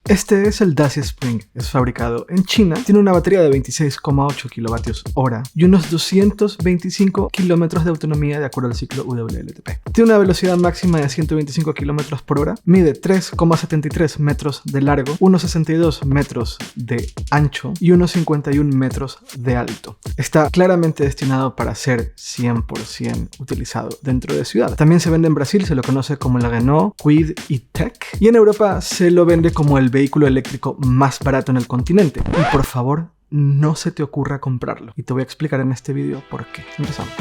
Este es el Dacia Spring, es fabricado en China, tiene una batería de 26,8 kWh y unos 225 km de autonomía de acuerdo al ciclo WLTP. Tiene una velocidad máxima de 125 km por hora, mide 3,73 metros de largo, unos 62 metros de ancho y unos 51 metros de alto. Está claramente destinado para ser 100% utilizado dentro de ciudad. También se vende en Brasil, se lo conoce como la Renault Kwid E-Tech, y en Europa se lo vende como el vehículo eléctrico más barato en el continente. Y por favor, no se te ocurra comprarlo. Y te voy a explicar en este video por qué. Empezamos.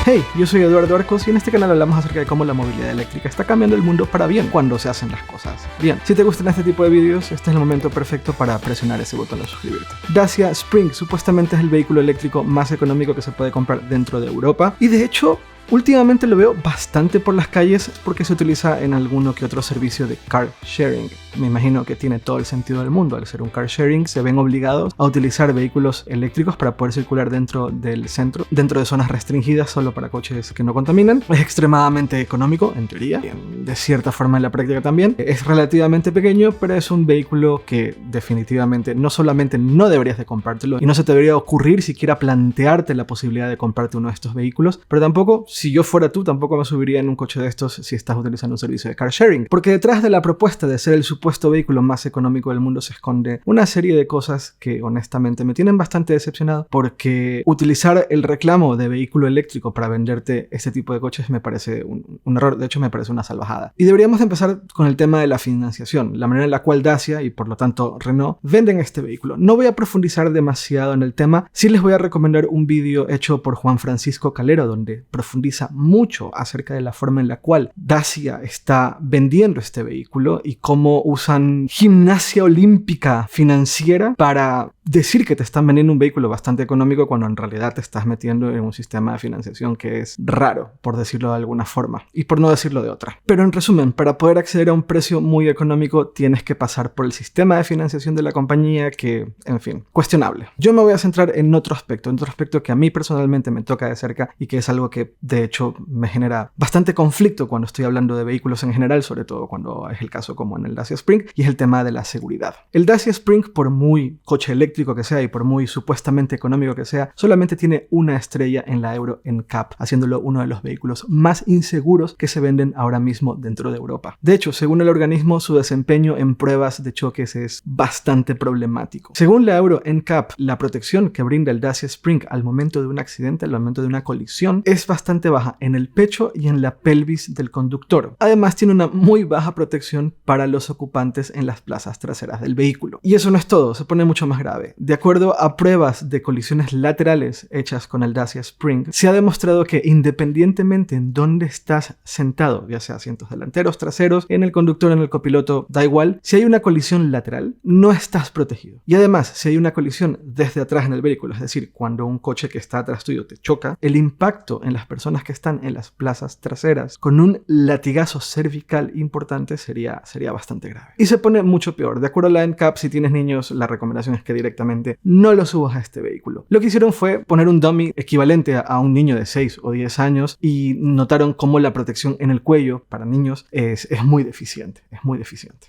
Hey, yo soy Eduardo Arcos y en este canal hablamos acerca de cómo la movilidad eléctrica está cambiando el mundo para bien cuando se hacen las cosas bien. Si te gustan este tipo de vídeos, este es el momento perfecto para presionar ese botón de suscribirte. Dacia Spring supuestamente es el vehículo eléctrico más económico que se puede comprar dentro de Europa y de hecho últimamente lo veo bastante por las calles porque se utiliza en alguno que otro servicio de car sharing. Me imagino que tiene todo el sentido del mundo. Al ser un car sharing se ven obligados a utilizar vehículos eléctricos para poder circular dentro del centro, dentro de zonas restringidas solo para coches que no contaminan. Es extremadamente económico, en teoría, y de cierta forma en la práctica también. Es relativamente pequeño, pero es un vehículo que definitivamente no solamente no deberías de comprártelo y no se te debería ocurrir siquiera plantearte la posibilidad de comprarte uno de estos vehículos, pero tampoco, si yo fuera tú, tampoco me subiría en un coche de estos si estás utilizando un servicio de car sharing, porque detrás de la propuesta de ser el supuesto vehículo más económico del mundo se esconde una serie de cosas que honestamente me tienen bastante decepcionado, porque utilizar el reclamo de vehículo eléctrico para venderte este tipo de coches me parece un error, de hecho me parece una salvajada. Y deberíamos empezar con el tema de la financiación, la manera en la cual Dacia y por lo tanto Renault venden este vehículo. No voy a profundizar demasiado en el tema, sí les voy a recomendar un vídeo hecho por Juan Francisco Calero donde profundiza mucho acerca de la forma en la cual Dacia está vendiendo este vehículo y cómo usan gimnasia olímpica financiera para decir que te están vendiendo un vehículo bastante económico cuando en realidad te estás metiendo en un sistema de financiación que es raro, por decirlo de alguna forma, y por no decirlo de otra. Pero en resumen, para poder acceder a un precio muy económico tienes que pasar por el sistema de financiación de la compañía que, en fin, cuestionable. Yo me voy a centrar en otro aspecto que a mí personalmente me toca de cerca y que es algo que de hecho me genera bastante conflicto cuando estoy hablando de vehículos en general, sobre todo cuando es el caso como en el Dacia Spring, y es el tema de la seguridad. El Dacia Spring, por muy coche eléctrico que sea y por muy supuestamente económico que sea, solamente tiene una estrella en la Euro NCAP, haciéndolo uno de los vehículos más inseguros que se venden ahora mismo dentro de Europa. De hecho, según el organismo, su desempeño en pruebas de choques es bastante problemático. Según la Euro NCAP, la protección que brinda el Dacia Spring al momento de un accidente, al momento de una colisión, es bastante baja en el pecho y en la pelvis del conductor. Además, tiene una muy baja protección para los ocupantes en las plazas traseras del vehículo. Y eso no es todo, se pone mucho más grave. De acuerdo a pruebas de colisiones laterales hechas con el Dacia Spring, se ha demostrado que independientemente en dónde estás sentado, ya sea asientos delanteros, traseros, en el conductor, en el copiloto, da igual, si hay una colisión lateral, no estás protegido. Y además, si hay una colisión desde atrás en el vehículo, es decir, cuando un coche que está atrás tuyo te choca, el impacto en las personas que están en las plazas traseras con un latigazo cervical importante sería bastante grave. Y se pone mucho peor. De acuerdo a la NCAP, si tienes niños, la recomendación es que directamente no lo subas a este vehículo. Lo que hicieron fue poner un dummy equivalente a un niño de 6 o 10 años y notaron cómo la protección en el cuello para niños es muy deficiente,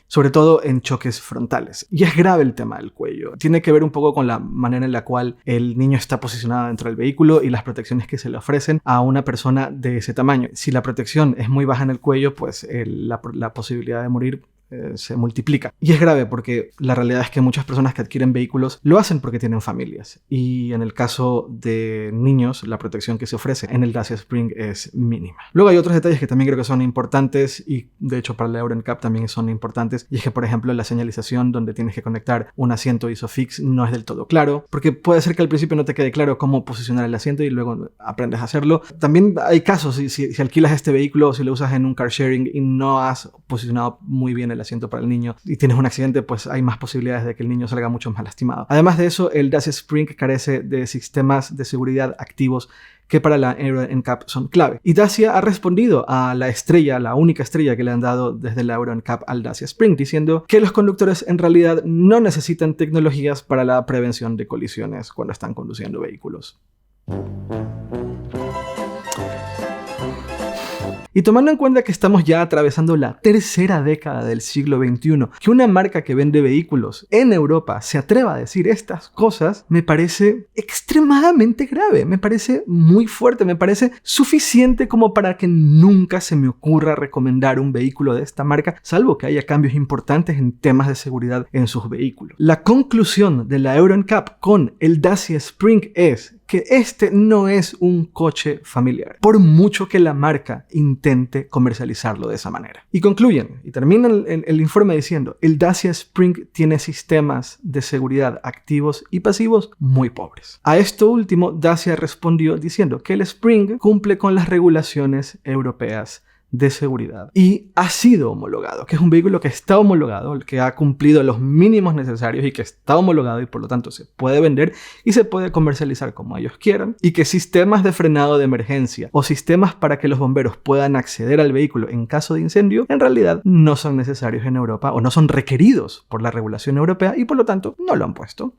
sobre todo en choques frontales. Y es grave el tema del cuello. Tiene que ver un poco con la manera en la cual el niño está posicionado dentro del vehículo y las protecciones que se le ofrecen a una persona de ese tamaño. Si la protección es muy baja en el cuello, pues la posibilidad de morir se multiplica. Y es grave porque la realidad es que muchas personas que adquieren vehículos lo hacen porque tienen familias. Y en el caso de niños, la protección que se ofrece en el Dacia Spring es mínima. Luego hay otros detalles que también creo que son importantes y de hecho para la Euro NCAP también son importantes. Y es que, por ejemplo, la señalización donde tienes que conectar un asiento ISOFIX no es del todo claro, porque puede ser que al principio no te quede claro cómo posicionar el asiento y luego aprendes a hacerlo. También hay casos, si alquilas este vehículo o si lo usas en un car sharing y no has posicionado muy bien el asiento para el niño y tienes un accidente, pues hay más posibilidades de que el niño salga mucho más lastimado. Además de eso, el Dacia Spring carece de sistemas de seguridad activos que para la Euro NCAP son clave. Y Dacia ha respondido a la única estrella que le han dado desde la Euro NCAP al Dacia Spring, diciendo que los conductores en realidad no necesitan tecnologías para la prevención de colisiones cuando están conduciendo vehículos. Y tomando en cuenta que estamos ya atravesando la tercera década del siglo XXI, que una marca que vende vehículos en Europa se atreva a decir estas cosas, me parece extremadamente grave, me parece muy fuerte, me parece suficiente como para que nunca se me ocurra recomendar un vehículo de esta marca, salvo que haya cambios importantes en temas de seguridad en sus vehículos. La conclusión de la Euro NCAP con el Dacia Spring es que este no es un coche familiar, por mucho que la marca intente comercializarlo de esa manera. Y concluyen, y terminan el informe diciendo, el Dacia Spring tiene sistemas de seguridad activos y pasivos muy pobres. A esto último, Dacia respondió diciendo que el Spring cumple con las regulaciones europeas de seguridad y ha sido homologado, que es un vehículo que está homologado, que ha cumplido los mínimos necesarios y que está homologado y por lo tanto se puede vender y se puede comercializar como ellos quieran, y que sistemas de frenado de emergencia o sistemas para que los bomberos puedan acceder al vehículo en caso de incendio en realidad no son necesarios en Europa o no son requeridos por la regulación europea y por lo tanto no lo han puesto.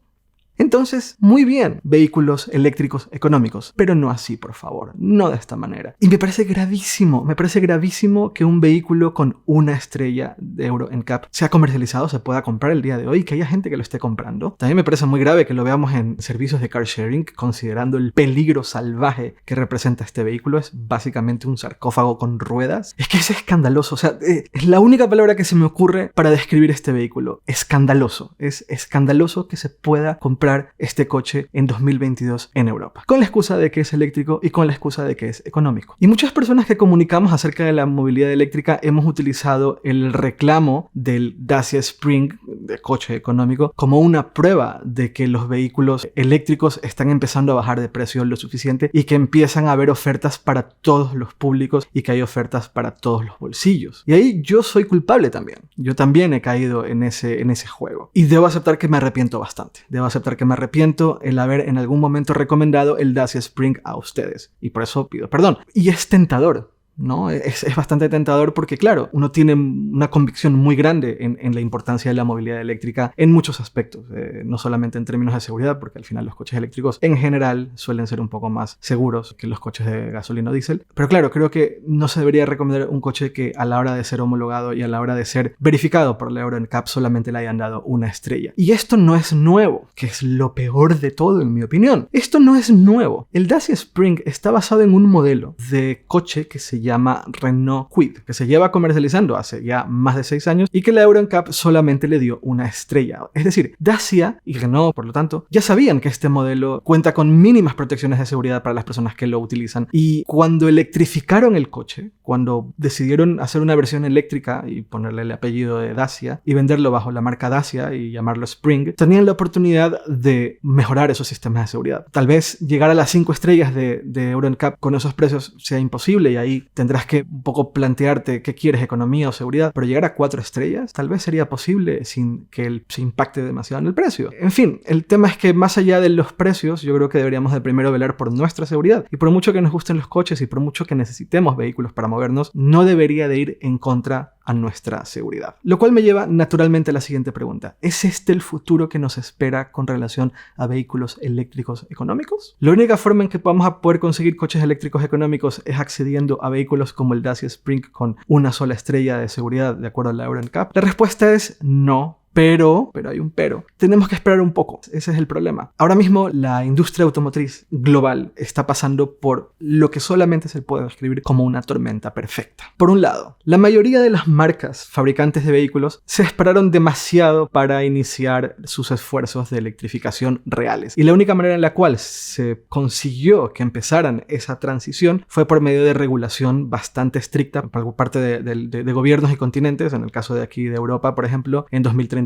Entonces, muy bien, vehículos eléctricos económicos, pero no así, por favor, no de esta manera. Y me parece gravísimo que un vehículo con una estrella de Euro NCAP sea comercializado, se pueda comprar el día de hoy y que haya gente que lo esté comprando. También me parece muy grave que lo veamos en servicios de car sharing, considerando el peligro salvaje que representa este vehículo. Es básicamente un sarcófago con ruedas. Es que es escandaloso, o sea, es la única palabra que se me ocurre para describir este vehículo. Escandaloso. Es escandaloso que se pueda comprar este coche en 2022 en Europa, con la excusa de que es eléctrico y con la excusa de que es económico. Y muchas personas que comunicamos acerca de la movilidad eléctrica hemos utilizado el reclamo del Dacia Spring de coche económico como una prueba de que los vehículos eléctricos están empezando a bajar de precio lo suficiente y que empiezan a haber ofertas para todos los públicos y que hay ofertas para todos los bolsillos. Y ahí yo soy culpable también. Yo también he caído en ese juego. Y debo aceptar que me arrepiento bastante. Debo aceptar que me arrepiento el haber en algún momento recomendado el Dacia Spring a ustedes. Y por eso pido perdón. Y es tentador, ¿no? Es bastante tentador porque, claro, uno tiene una convicción muy grande en la importancia de la movilidad eléctrica en muchos aspectos, no solamente en términos de seguridad, porque al final los coches eléctricos en general suelen ser un poco más seguros que los coches de gasolina o diésel. Pero claro, creo que no se debería recomendar un coche que a la hora de ser homologado y a la hora de ser verificado por la Euro NCAP solamente le hayan dado una estrella. Y esto no es nuevo, que es lo peor de todo en mi opinión. Esto no es nuevo. El Dacia Spring está basado en un modelo de coche que se llama Renault Kwid, que se lleva comercializando hace ya más de 6 años y que la Euro NCAP solamente le dio una estrella. Es decir, Dacia y Renault, por lo tanto, ya sabían que este modelo cuenta con mínimas protecciones de seguridad para las personas que lo utilizan. Y cuando electrificaron el coche, cuando decidieron hacer una versión eléctrica y ponerle el apellido de Dacia y venderlo bajo la marca Dacia y llamarlo Spring, tenían la oportunidad de mejorar esos sistemas de seguridad. Tal vez llegar a las 5 estrellas de Euro NCAP con esos precios sea imposible y ahí tendrás que un poco plantearte qué quieres, economía o seguridad, pero llegar a 4 estrellas tal vez sería posible sin que se impacte demasiado en el precio. En fin, el tema es que más allá de los precios, yo creo que deberíamos de primero velar por nuestra seguridad. Y por mucho que nos gusten los coches y por mucho que necesitemos vehículos para movernos, no debería de ir en contra a nuestra seguridad. Lo cual me lleva naturalmente a la siguiente pregunta. ¿Es este el futuro que nos espera con relación a vehículos eléctricos económicos? ¿La única forma en que vamos a poder conseguir coches eléctricos económicos es accediendo a vehículos como el Dacia Spring con una sola estrella de seguridad de acuerdo a la Euro NCAP? La respuesta es no. Pero hay un pero. Tenemos que esperar un poco. Ese es el problema. Ahora mismo la industria automotriz global está pasando por lo que solamente se puede describir como una tormenta perfecta. Por un lado, la mayoría de las marcas fabricantes de vehículos se esperaron demasiado para iniciar sus esfuerzos de electrificación reales. Y la única manera en la cual se consiguió que empezaran esa transición fue por medio de regulación bastante estricta por parte de gobiernos y continentes. En el caso de aquí de Europa, por ejemplo, en 2035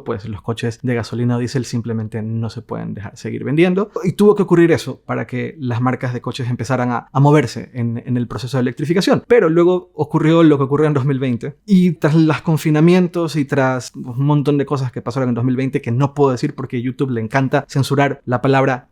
pues los coches de gasolina o diésel simplemente no se pueden dejar seguir vendiendo. Y tuvo que ocurrir eso para que las marcas de coches empezaran a moverse en el proceso de electrificación. Pero luego ocurrió lo que ocurrió en 2020. Y tras los confinamientos y tras un montón de cosas que pasaron en 2020 que no puedo decir porque a YouTube le encanta censurar la palabra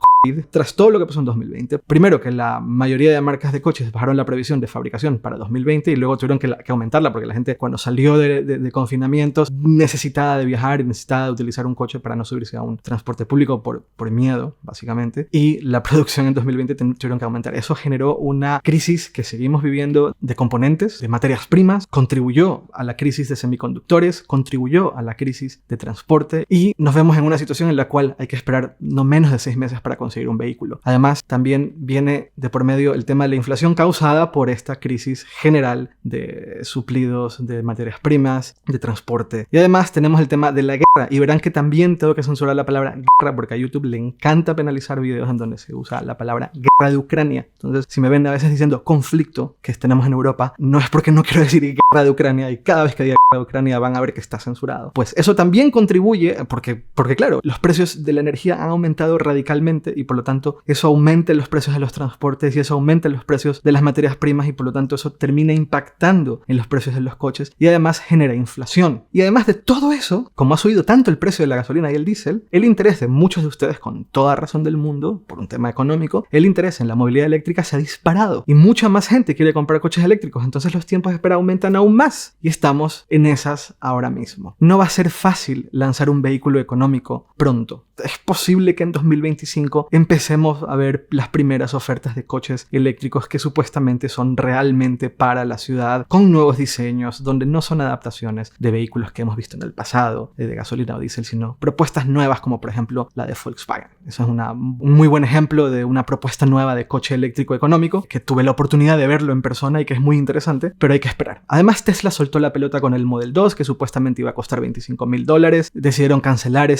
tras todo lo que pasó en 2020. Primero, que la mayoría de marcas de coches bajaron la previsión de fabricación para 2020 y luego tuvieron que aumentarla porque la gente, cuando salió de confinamientos, necesitaba de viajar y necesitaba de utilizar un coche para no subirse a un transporte público por miedo, básicamente. Y la producción en 2020 tuvieron que aumentar. Eso generó una crisis que seguimos viviendo de componentes, de materias primas, contribuyó a la crisis de semiconductores, contribuyó a la crisis de transporte y nos vemos en una situación en la cual hay que esperar no menos de 6 meses para conseguir un vehículo. Además, también viene de por medio el tema de la inflación causada por esta crisis general de suplidos, de materias primas, de transporte. Y además tenemos el tema de la guerra. Y verán que también tengo que censurar la palabra guerra porque a YouTube le encanta penalizar videos en donde se usa la palabra guerra de Ucrania. Entonces, si me ven a veces diciendo conflicto que tenemos en Europa, no es porque no quiero decir guerra de Ucrania y cada vez que diga guerra de Ucrania van a ver que está censurado. Pues eso también contribuye porque claro, los precios de la energía han aumentado radicalmente y por lo tanto eso aumenta los precios de los transportes y eso aumenta los precios de las materias primas y por lo tanto eso termina impactando en los precios de los coches y además genera inflación. Y además de todo eso, como ha subido tanto el precio de la gasolina y el diésel, el interés de muchos de ustedes, con toda razón del mundo, por un tema económico, el interés en la movilidad eléctrica se ha disparado y mucha más gente quiere comprar coches eléctricos, entonces los tiempos de espera aumentan aún más y estamos en esas ahora mismo. No va a ser fácil lanzar un vehículo económico pronto. Es posible que en 2025 empecemos a ver las primeras ofertas de coches eléctricos que supuestamente son realmente para la ciudad, con nuevos diseños, donde no son adaptaciones de vehículos que hemos visto en el pasado, de gasolina o diésel, sino propuestas nuevas como por ejemplo la de Volkswagen. Eso es un muy buen ejemplo de una propuesta nueva de coche eléctrico económico, que tuve la oportunidad de verlo en persona y que es muy interesante, pero hay que esperar. Además, Tesla soltó la pelota con el Model 2, que supuestamente iba a costar $25,000. Decidieron cancelar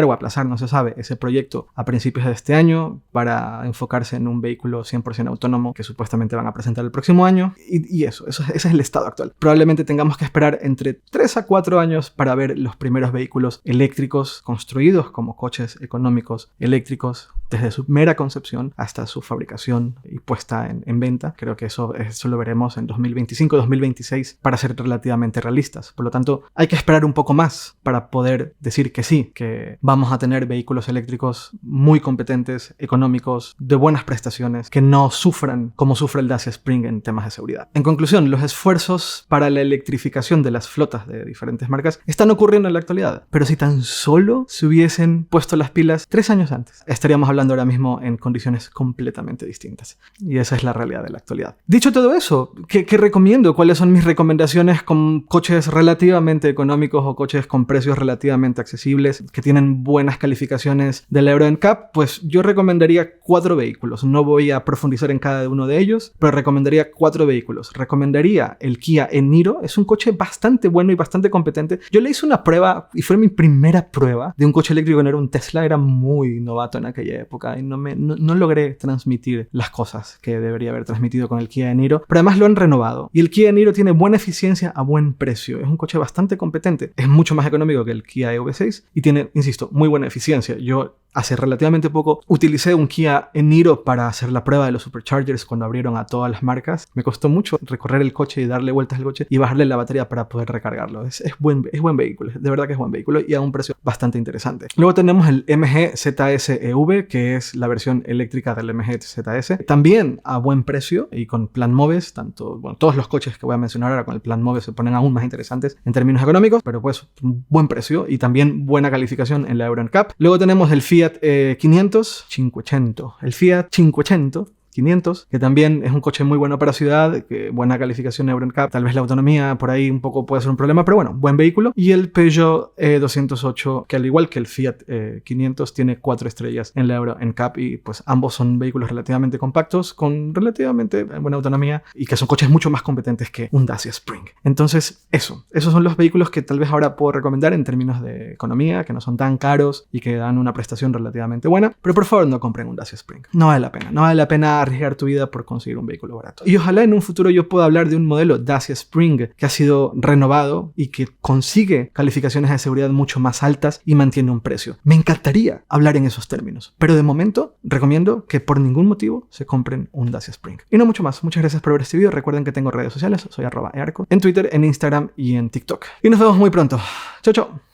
o aplazar, no se sabe, ese proyecto a principios de este año para enfocarse en un vehículo 100% autónomo que supuestamente van a presentar el próximo año. Y ese es el estado actual. Probablemente tengamos que esperar entre 3 a 4 años para ver los primeros vehículos eléctricos construidos como coches económicos eléctricos desde su mera concepción hasta su fabricación y puesta en venta. Creo que eso lo veremos en 2025-2026 para ser relativamente realistas. Por lo tanto, hay que esperar un poco más para poder decir que sí, que vamos a tener vehículos eléctricos muy competentes, económicos, de buenas prestaciones, que no sufran como sufre el Dacia Spring en temas de seguridad. En conclusión, los esfuerzos para la electrificación de las flotas de diferentes marcas están ocurriendo en la actualidad, pero si tan solo se hubiesen puesto las pilas 3 años antes, estaríamos hablando ahora mismo en condiciones completamente distintas. Y esa es la realidad de la actualidad. Dicho todo eso, ¿qué recomiendo? ¿Cuáles son mis recomendaciones con coches relativamente económicos o coches con precios relativamente accesibles que tienen buenas calificaciones del Euro NCAP? Pues yo recomendaría 4 vehículos. No voy a profundizar en cada uno de ellos, pero recomendaría 4 vehículos. Recomendaría el Kia e-Niro. Es un coche bastante bueno y bastante competente. Yo le hice una prueba y fue mi primera prueba de un coche eléctrico que no era un Tesla. Era muy novato en aquella época y no logré transmitir las cosas que debería haber transmitido con el Kia e-Niro, pero además lo han renovado y el Kia e-Niro tiene buena eficiencia a buen precio. Es un coche bastante competente, es mucho más económico que el Kia EV6 y tiene, insisto, muy buena eficiencia. Yo hace relativamente poco utilicé un Kia e-Niro para hacer la prueba de los superchargers cuando abrieron a todas las marcas. Me costó mucho recorrer el coche y darle vueltas al coche y bajarle la batería para poder recargarlo. Es buen vehículo, de verdad que es buen vehículo y a un precio bastante interesante. Luego tenemos el MG ZS EV, que es la versión eléctrica del MG ZS, también a buen precio y con plan MOVES. Todos los coches que voy a mencionar ahora con el plan MOVES se ponen aún más interesantes en términos económicos, pero pues buen precio y también buena calificación en la Euro NCAP. Luego tenemos el Fiat 500, el Fiat 500, que también es un coche muy bueno para ciudad, que buena calificación Euro NCAP, tal vez la autonomía por ahí un poco puede ser un problema, pero bueno, buen vehículo. Y el Peugeot 208, que al igual que el Fiat 500 tiene 4 estrellas en la Euro NCAP y pues ambos son vehículos relativamente compactos, con relativamente buena autonomía y que son coches mucho más competentes que un Dacia Spring. Entonces esos son los vehículos que tal vez ahora puedo recomendar en términos de economía, que no son tan caros y que dan una prestación relativamente buena, pero por favor no compren un Dacia Spring. No vale la pena arriesgar tu vida por conseguir un vehículo barato. Y ojalá en un futuro yo pueda hablar de un modelo Dacia Spring que ha sido renovado y que consigue calificaciones de seguridad mucho más altas y mantiene un precio. Me encantaría hablar en esos términos, pero de momento recomiendo que por ningún motivo se compren un Dacia Spring. Y no mucho más. Muchas gracias por ver este video. Recuerden que tengo redes sociales, soy @earco, en Twitter, en Instagram y en TikTok. Y nos vemos muy pronto. Chau, chau.